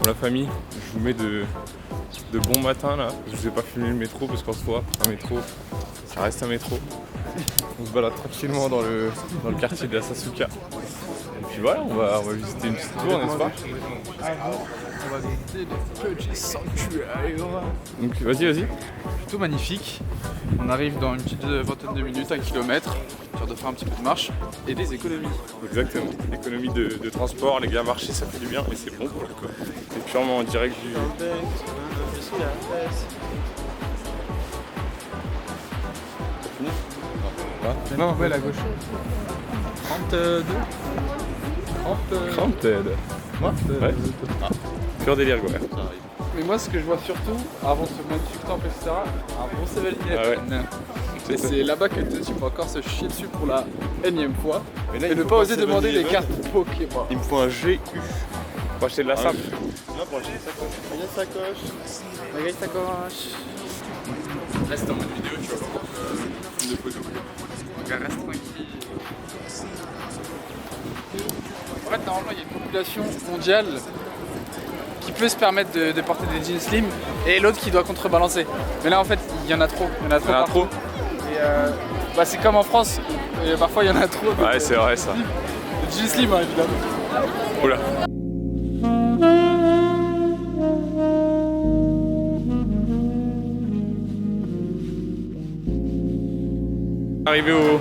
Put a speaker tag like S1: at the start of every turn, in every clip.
S1: Pour la famille, je vous mets de bons matins là. Je vous ai pas filmé le métro parce qu'en soi, un métro, ça reste un métro. On se balade tranquillement dans le quartier de la Sasuka. Et puis voilà, on va visiter une petite tour, n'est-ce pas?
S2: On va visiter le petit sanctuaire.
S1: Donc vas-y.
S2: Plutôt magnifique. On arrive dans une petite vingtaine de minutes, 1 kilomètre, histoire de faire un petit peu de marche et des économies.
S1: Exactement, économie de transport, les gars, marcher ça fait du bien et c'est bon pour le coup. C'est purement en direct du...
S2: Non, ouais, à gauche. 32.
S1: 30.
S2: Moi
S1: Ouais. Pur délire quoi.
S2: Mais moi, ce que je vois surtout, avant ce magnifique temple, etc., un bon 7-Eleven. Et c'est là-bas que tu peux encore se chier dessus pour la énième fois. Et ne pas oser demander des cartes Pokémon.
S1: Il me faut un GU. Pour acheter de la simple.
S3: Non, pour acheter une sacoche.
S2: Regarde ta sacoche. Là, c'est en mode vidéo, tu vas voir une photo. Donc, reste tranquille. En fait, normalement, il y a une population mondiale qui peut se permettre de porter des jeans slim et l'autre qui doit contrebalancer. Mais là, en fait, il y en a trop. Il y en a trop. Et c'est comme en France, et parfois il y en a trop.
S1: Ouais, c'est vrai ça.
S2: Le jeans slim, hein, évidemment.
S1: Oula. Arrivé au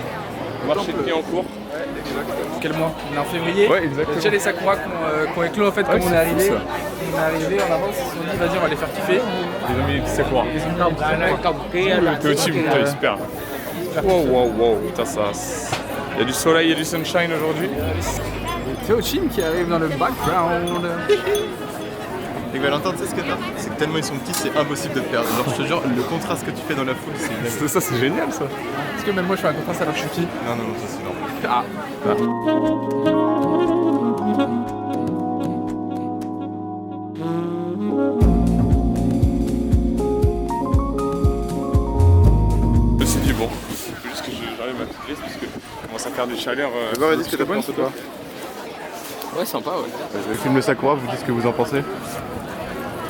S1: marché de Clignancourt.
S2: Ouais, exactement. Quel mois? On est en février.
S1: Ouais, exactement.
S2: Déjà les sakuras qui ont éclos en fait comme on est arrivé. On est arrivé en avance, ils se sont dit vas-y on va les faire kiffer.
S1: Ils ont mis des petits sakura. T'es au team, putain, super. Wow, putain ça. Il y a du soleil, il y a du sunshine aujourd'hui.
S2: Théochin qui arrive dans le background.
S3: Et Valentin, tu sais ce que t'as? C'est que tellement ils sont petits, c'est impossible de te perdre. Genre, je te jure, le contraste que tu fais dans la foule, c'est une...
S1: Ça, c'est génial ça.
S2: Est-ce que même moi je fais un contraste alors que je suis petit?
S3: Non, ça c'est normal.
S2: Ah.
S1: C'est du bon. Il faut juste que j'arrive à m'appliquer parce que je commence à faire des chaleurs.
S3: Vas-y, ce que t'en penses ou quoi?
S2: Ouais, sympa, ouais.
S3: Je filme le Sakura, vous dites ce que vous en pensez?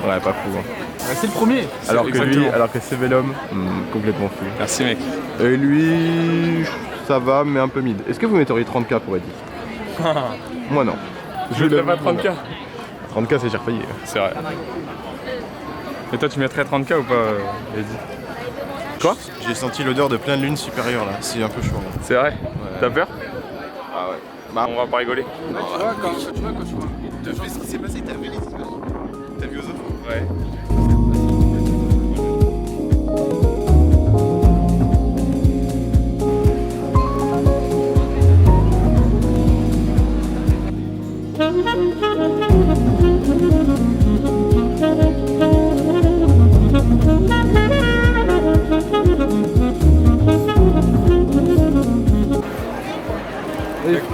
S3: Ouais, pas fou. Hein.
S2: C'est le premier.
S3: Alors que
S1: exactement.
S3: lui, alors que c'est Velum, complètement fou.
S1: Merci mec.
S3: Et lui, ça va, mais un peu mid. Est-ce que vous metteriez 30K pour Eddie? Moi non.
S1: Je ne pas 30K.
S3: 30K c'est cher payé.
S1: C'est vrai. Et toi tu mettrais 30K ou pas Eddie? Quoi?
S3: J'ai senti l'odeur de pleine lune supérieure là, c'est un peu chaud. Hein.
S1: C'est vrai? T'as peur?
S3: Ah ouais.
S1: Bah on va pas rigoler.
S2: Tu vois, quand je vois.
S3: T'as vu ce qui s'est passé? T'as vu les images? T'as vu aux autres?
S1: Ouais.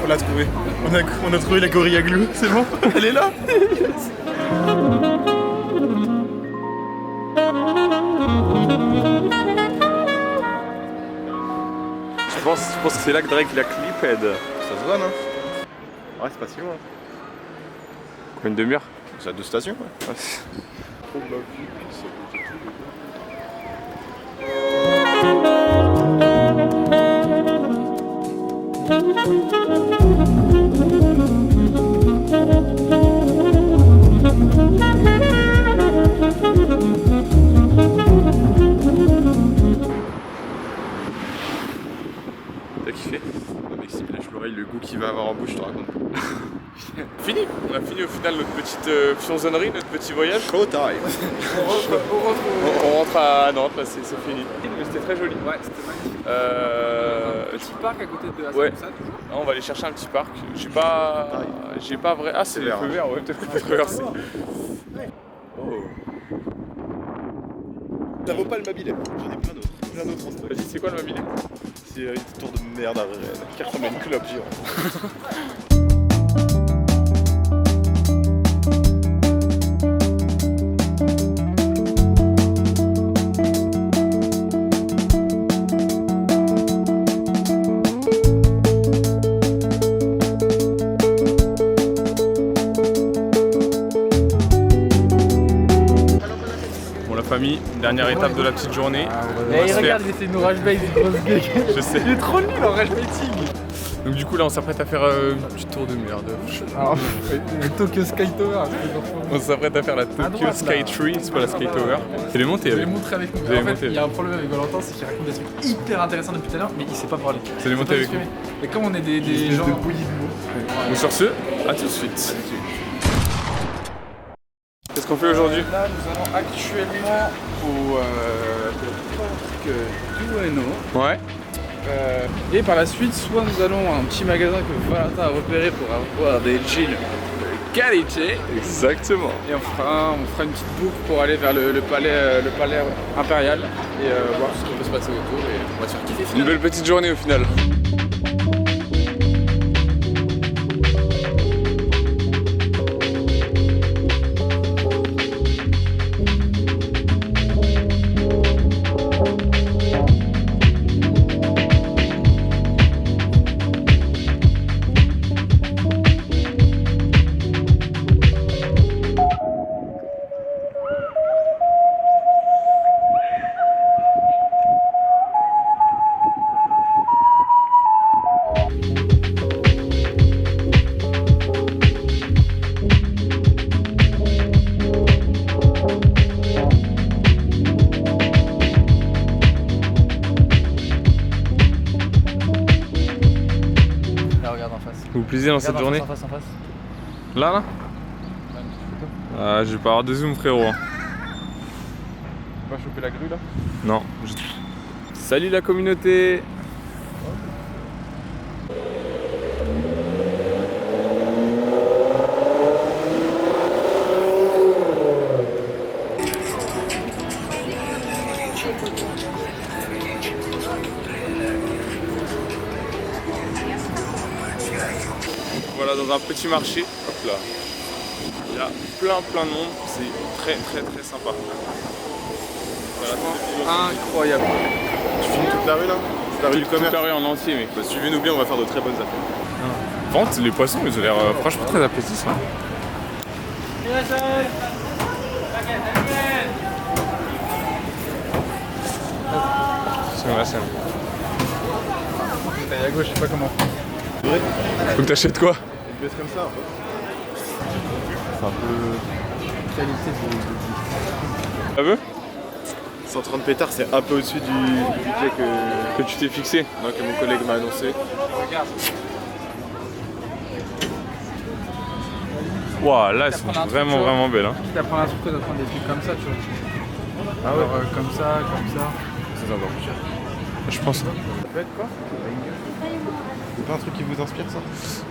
S3: On l'a trouvé. On a trouvé la gorilla glue, c'est bon? Elle est là?
S1: Je pense que c'est là que Drake il a clipped.
S3: Ça se voit, non? Ouais, c'est pas si loin.
S1: Quoi, une demi-heure?
S3: C'est à 2 stations, ouais.
S1: T'as kiffé?
S3: Mec, s'il me lâche l'oreille, le goût qu'il va avoir en bouche, je te raconte.
S1: Fini. On a fini au final notre petite fiançonnerie, notre petit voyage.
S3: Showtime.
S1: On rentre à Nantes, là c'est fini. Mais c'était très joli.
S2: Ouais, c'était magnifique. Petit parc à côté de la
S1: Ouais.
S2: Salle, toujours.
S1: On va aller chercher un petit parc. J'ai pas vrai. Ah c'est les
S3: vert.
S1: feux verts, ouais, peut-être qu'on peut traverser.
S3: Ça vaut pas le Mabilet. J'en ai plein d'autres.
S1: Vas-y, c'est quoi le mobilier?
S3: C'est une tour de merde qui ressemble à une clope géante.
S1: famille. Dernière étape de la petite journée.
S2: Et regarde, il essaie de nous rage bait, une grosse gueule.
S1: Je sais.
S2: Il est trop nul en rage baiting.
S1: Donc du coup là on s'apprête à faire une petite tour de merde.
S2: Alors, le Tokyo Sky Tower.
S1: On s'apprête à faire la Tokyo Sky Tree, c'est pas la Sky Tower. C'est les montées
S2: Je vais
S1: avec.
S2: montrer avec nous.
S1: Vous allez
S2: En fait,
S1: monter.
S2: il y a un problème avec Valentin, c'est qu'il raconte des trucs hyper intéressants depuis tout à l'heure, mais il sait pas parler.
S1: C'est les montées avec nous.
S2: Et comme on est des gens.
S3: de bouillie de mots.
S1: Donc sur ce, à tout de suite. Qu'est-ce qu'on fait aujourd'hui?
S2: Là, nous allons actuellement au Dueno.
S1: Ouais.
S2: Et par la suite, soit nous allons à un petit magasin que Valentin a repéré pour avoir des jeans de qualité.
S1: Exactement.
S2: Et on fera une petite boucle pour aller vers le palais impérial et voir ce qui peut se passer autour. Et on va se faire kiffer
S1: Une
S2: finalement.
S1: belle petite journée au final.
S2: Là, regarde en face.
S1: Vous vous plaisez dans cette journée?
S2: En face.
S1: Là Ah, je vais pas avoir de zoom frérot.
S3: On va choper la grue là.
S1: Non. Salut la communauté. Voilà dans un petit marché. Hop là. Il y a plein de monde. C'est très sympa. Voilà,
S2: Incroyable.
S3: Tu filmes toute la rue là? Toute la rue du
S1: toute
S3: commerce.
S1: la rue en entier mec.
S3: Bah, suivez-nous bien, on va faire de très bonnes affaires.
S1: Vente, les poissons ils ont l'air franchement très appétissants. C'est ça.
S2: Taille à gauche, je sais pas comment.
S1: Faut que t'achètes quoi?
S3: Une baisse comme ça en fait. C'est un peu.
S2: Qualité de.
S1: Ça veut?
S3: 130 pétards, c'est un peu au-dessus du budget
S1: Que tu t'es fixé?
S3: que mon collègue m'a annoncé.
S2: Regarde.
S1: Waouh, là elles sont
S2: prendre un truc,
S1: vraiment
S2: tu vois.
S1: vraiment belles. Hein.
S2: Quitte à prendre un truc, de prendre des trucs comme ça, tu vois.
S3: Ah ouais.
S2: Alors, comme ça.
S3: C'est encore plus cher.
S1: Je pense.
S3: Ça peut être quoi? C'est pas un truc qui vous inspire ça?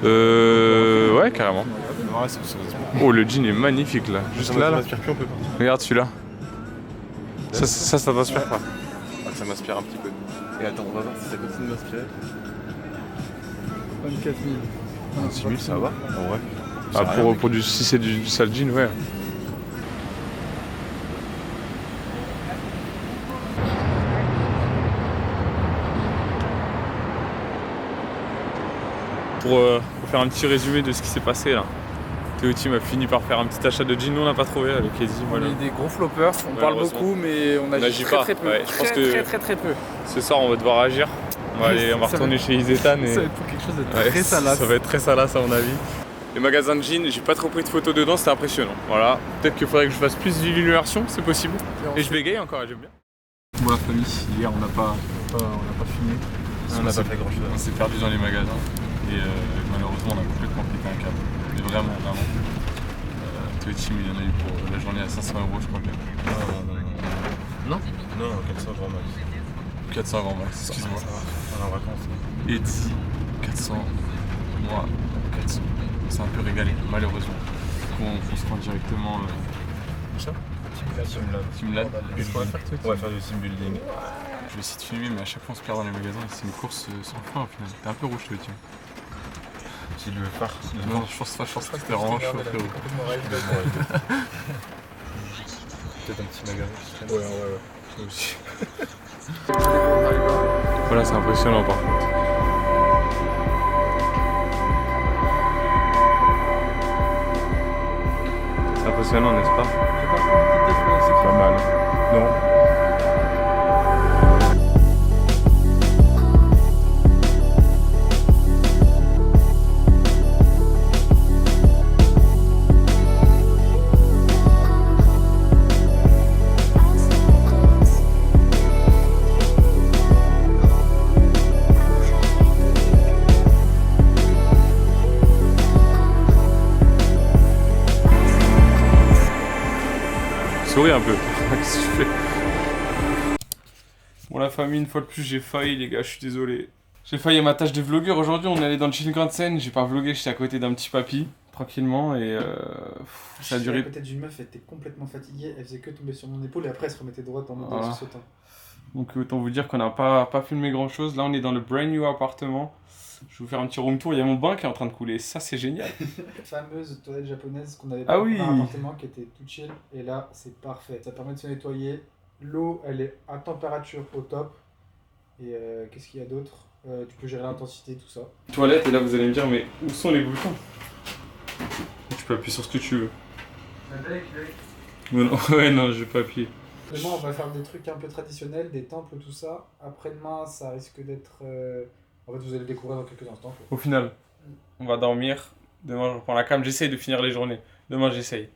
S1: Ouais, carrément.
S3: Ouais, ça m'inspire.
S1: Oh, le jean est magnifique là. Juste
S3: Ça
S1: là.
S3: m'inspire plus, on peut pas.
S1: Regarde celui-là. Ça t'inspire pas?
S3: Ah, ça m'inspire un petit peu. Et attends, on va voir si ça continue de m'inspirer.
S2: 24 000.
S3: 6 000, ça va? En vrai.
S1: Ah, pour si c'est du sale jean, ouais. Pour faire un petit résumé de ce qui s'est passé là. Théo Team a fini par faire un petit achat de jean, nous on n'a pas trouvé avec Eddie.
S2: On
S1: Voilà.
S2: est des gros floppers, on parle
S1: Malheureusement.
S2: beaucoup mais on agit
S1: n'agit pas.
S2: très peu.
S1: Ouais, je pense que-
S2: Très peu.
S1: Ce soir on va devoir agir. On va
S2: Ça
S1: retourner
S2: va-
S1: chez Isetan et
S2: Ça va être pour quelque chose de
S1: ouais,
S2: très salace.
S1: ça va être très salace à mon avis. Les magasins de jeans, j'ai pas trop pris de photos dedans, c'était impressionnant. Voilà. Peut-être qu'il faudrait que je fasse plus d'illumination, c'est possible. Et je bégaye encore, et j'aime bien.
S2: Bon la famille, hier on n'a pas filmé.
S3: On n'a pas fait grand chose.
S1: On s'est perdu dans les magasins et malheureusement on a complètement pété un câble. Mais vraiment. Théo Team il y en a eu pour la journée à 500 €, je crois bien.
S3: Non, 400 grand max.
S1: 400 grand max, excuse-moi.
S3: On est en vacances.
S1: Eddie, 400. Moi, 400. C'est un peu régalé, malheureusement. Du coup, on se rend directement. Teamlab.
S3: Qu'est-ce qu'on va faire toi? On va faire du team building.
S1: Je vais essayer de filmer, mais à chaque fois on se perd dans les magasins et c'est une course sans fin au final. T'es un peu rouge, toi, tiens.
S3: Si le phare.
S1: Non, je pense pas que c'était vraiment chaud, frérot.
S3: Peut-être un petit magasin qui traîne. Ouais.
S1: Moi aussi. Voilà, c'est impressionnant par contre. C'est impressionnant, n'est-ce pas?
S3: C'est pas mal.
S1: Non. Souris un peu. Qu'est-ce que tu fais? Bon la famille, une fois de plus j'ai failli les gars, je suis désolé. J'ai failli à ma tâche de vlogueur. Aujourd'hui on est allé dans le Shinkansen, j'ai pas vlogué, j'étais à côté d'un petit papy, tranquillement et ça a duré.
S2: À côté d'une meuf, elle était complètement fatiguée, elle faisait que tomber sur mon épaule et après elle se remettait droite en mode sautant.
S1: Donc autant vous dire qu'on n'a pas filmé grand chose. Là on est dans le brand new appartement. Je vais vous faire un petit room tour, il y a mon bain qui est en train de couler, ça c'est génial.
S2: Fameuse toilette japonaise qu'on avait
S1: Ah
S2: dans
S1: oui.
S2: un appartement qui était tout chill et là c'est parfait. Ça permet de se nettoyer, l'eau elle est à température au top et qu'est-ce qu'il y a d'autre? Tu peux gérer l'intensité, tout ça.
S1: Toilette et là vous allez me dire mais où sont les boutons? Tu peux appuyer sur ce que tu veux. Non, ouais non je vais pas appuyer.
S2: Demain on va faire des trucs un peu traditionnels, des temples, tout ça. Après-demain ça risque d'être... En fait vous allez le découvrir dans quelques instants.
S1: Au final, on va dormir. Demain je reprends la cam, j'essaye de finir les journées. Demain j'essaye.